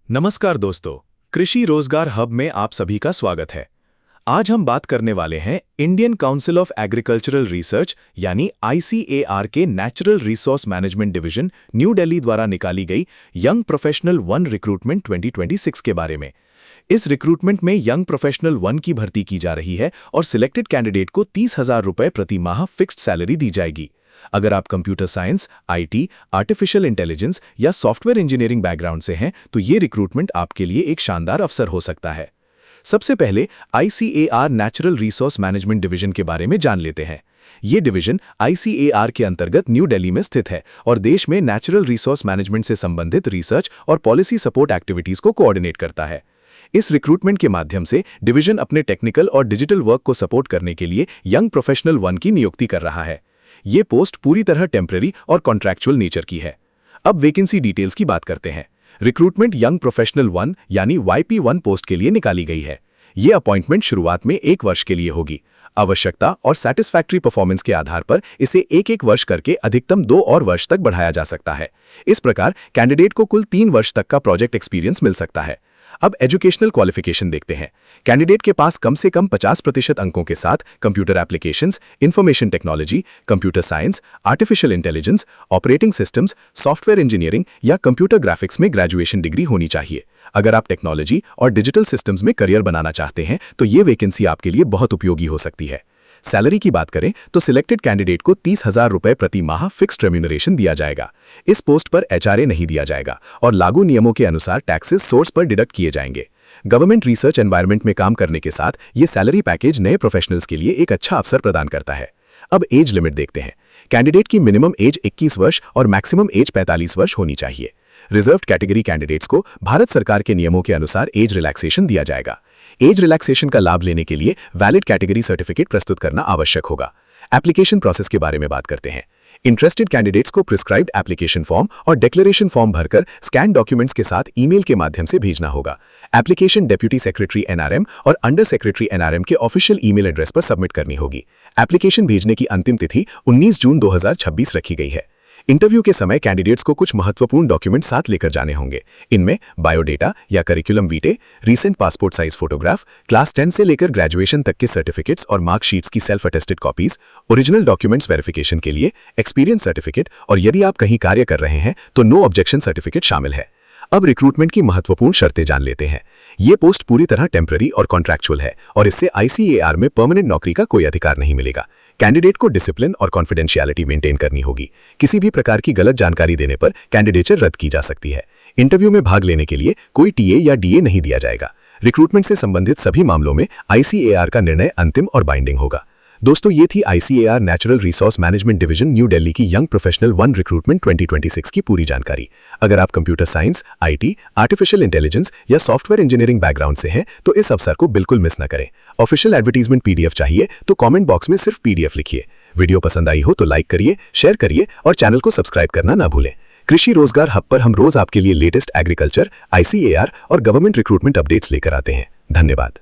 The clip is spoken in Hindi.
नमस्कार दोस्तों, कृषि रोजगार हब में आप सभी का स्वागत है। आज हम बात करने वाले हैं Indian council of agricultural research यानी ICAR के natural resource management division new Delhi द्वारा निकाली गई यंग प्रोफेशनल 1 रिक्रूटमेंट 2026 के बारे में। इस रिक्रूटमेंट में यंग प्रोफेशनल 1 की भर्ती की जा रही है और सिलेक्टेड कैंडिडेट को 30,000 रुपये प्रति माह फिक्स्ड सैलरी दी जाएगी। अगर आप computer science, IT, artificial intelligence या सॉफ्टवेयर इंजीनियरिंग बैकग्राउंड से हैं तो ये रिक्रूटमेंट आपके लिए एक शानदार अवसर हो सकता है। सबसे पहले ICAR natural resource management division के बारे में जान लेते हैं। ये डिवीजन ICAR के अंतर्गत न्यू दिल्ली में स्थित है और देश में नेचुरल रिसोर्स मैनेजमेंट से संबंधित रिसर्च और पॉलिसी सपोर्ट एक्टिविटीज को कोऑर्डिनेट करता है। इस रिक्रूटमेंट के माध्यम से डिवीजन अपने टेक्निकल और डिजिटल वर्क को सपोर्ट करने के लिए यंग प्रोफेशनल 1 की नियुक्ति कर रहा है। ये पोस्ट पूरी तरह टेम्पररी और कॉन्ट्रैक्चुअल नेचर की है। अब वैकेंसी डिटेल्स की बात करते हैं। रिक्रूटमेंट यंग प्रोफेशनल 1 यानी YP1 पोस्ट के लिए निकाली गई है। ये अपॉइंटमेंट शुरुआत में 1 वर्ष के लिए होगी। आवश्यकता और सैटिस्फैक्ट्री परफॉर्मेंस के आधार पर इसे 1-1 वर्ष करके अधिकतम 2 और वर्ष तक बढ़ाया जा सकता है। इस प्रकार कैंडिडेट को कुल 3 वर्ष तक का प्रोजेक्ट एक्सपीरियंस मिल सकता है। अब एजुकेशनल क्वालिफिकेशन देखते हैं। कैंडिडेट के पास कम से कम 50% अंकों के साथ computer applications, information technology, computer science, artificial intelligence, operating systems, software engineering या कंप्यूटर ग्राफिक्स में ग्रेजुएशन डिग्री होनी चाहिए। अगर आप टेक्नोलॉजी और डिजिटल सिस्टम्स में करियर बनाना चाहते हैं तो ये वैकेंसी आपके लिए बहुत उपयोगी हो सकती है। सैलरी की बात करें तो सिलेक्टेड कैंडिडेट को 30,000 रुपये प्रति माह फिक्स्ड रेम्यूनरेशन दिया जाएगा। इस पोस्ट पर HRA नहीं दिया जाएगा और लागू नियमों के अनुसार टैक्सेस सोर्स पर डिडक्ट किए जाएंगे। गवर्नमेंट रिसर्च एनवायरनमेंट में काम करने के साथ ये सैलरी पैकेज नए प्रोफेशनल्स के लिए एक अच्छा अवसर प्रदान करता है। अब एज लिमिट देखते हैं। कैंडिडेट की मिनिमम एज 21 वर्ष और मैक्सिमम एज 45 वर्ष होनी चाहिए। रिजर्व्ड कैटेगरी कैंडिडेट्स को भारत सरकार के नियमों के अनुसार एज रिलैक्सेशन दिया जाएगा। एज रिलैक्सेशन का लाभ लेने के लिए वैलिड कैटेगरी सर्टिफिकेट प्रस्तुत करना आवश्यक होगा। एप्लीकेशन प्रोसेस के बारे में बात करते हैं। इंटरेस्टेड कैंडिडेट्स को प्रिस्क्राइब्ड एप्लीकेशन फॉर्म और डिक्लेरेशन फॉर्म भरकर स्कैन डॉक्यूमेंट्स के साथ ईमेल के माध्यम से भेजना होगा। एप्लीकेशन डिप्टी सेक्रेटरी NRM और अंडर सेक्रेटरी NRM के ऑफिशियल ईमेल एड्रेस पर सबमिट करनी होगी। एप्लीकेशन भेजने की अंतिम तिथि 19 जून 2026 रखी गई है। इंटरव्यू के समय कैंडिडेट्स को कुछ महत्वपूर्ण डॉक्यूमेंट साथ लेकर जाने होंगे। इनमें बायोडेटा या curriculum vitae, recent passport size photograph, class 10 से लेकर ग्रेजुएशन तक के सर्टिफिकेट्स और मार्कशीट्स की self attested copies, original documents verification के लिए एक्सपीरियंस सर्टिफिकेट और यदि आप कहीं कार्य कर रहे हैं तो नो ऑब्जेक्शन सर्टिफिकेट शामिल है। अब रिक्रूटमेंट की महत्वपूर्ण शर्तें जान लेते हैं। ये पोस्ट पूरी तरह टेम्पररी और कॉन्ट्रैक्चुअल है और इससे ICAR में परमानेंट नौकरी का कोई अधिकार नहीं मिलेगा। कैंडिडेट को डिसिप्लिन और कॉन्फिडेंशियलिटी मेंटेन करनी होगी। किसी भी प्रकार की गलत जानकारी देने पर कैंडिडेचर रद्द की जा सकती है। इंटरव्यू में भाग लेने के लिए कोई TA या DA नहीं दिया जाएगा। रिक्रूटमेंट से संबंधित सभी मामलों में ICAR का निर्णय अंतिम और बाइंडिंग होगा। दोस्तों, ये थी ICAR natural resource management division new Delhi की यंग प्रोफेशनल 1 रिक्रूटमेंट 2026 की पूरी जानकारी। अगर आप computer science, IT, artificial intelligence या सॉफ्टवेयर इंजीनियरिंग बैकग्राउंड से हैं तो इस अवसर को बिल्कुल मिस न करें। ऑफिशियल एडवर्टीजमेंट PDF चाहिए तो कमेंट बॉक्स में सिर्फ PDF लिखिए। वीडियो पसंद आई हो तो लाइक करिए, शेयर करिए और चैनल को सब्सक्राइब करना ना भूलें। कृषि रोजगार हब पर हम रोज आपके लिए लेटेस्ट एग्रीकल्चर, ICAR और गवर्नमेंट रिक्रूटमेंट अपडेट्स लेकर आते हैं। धन्यवाद।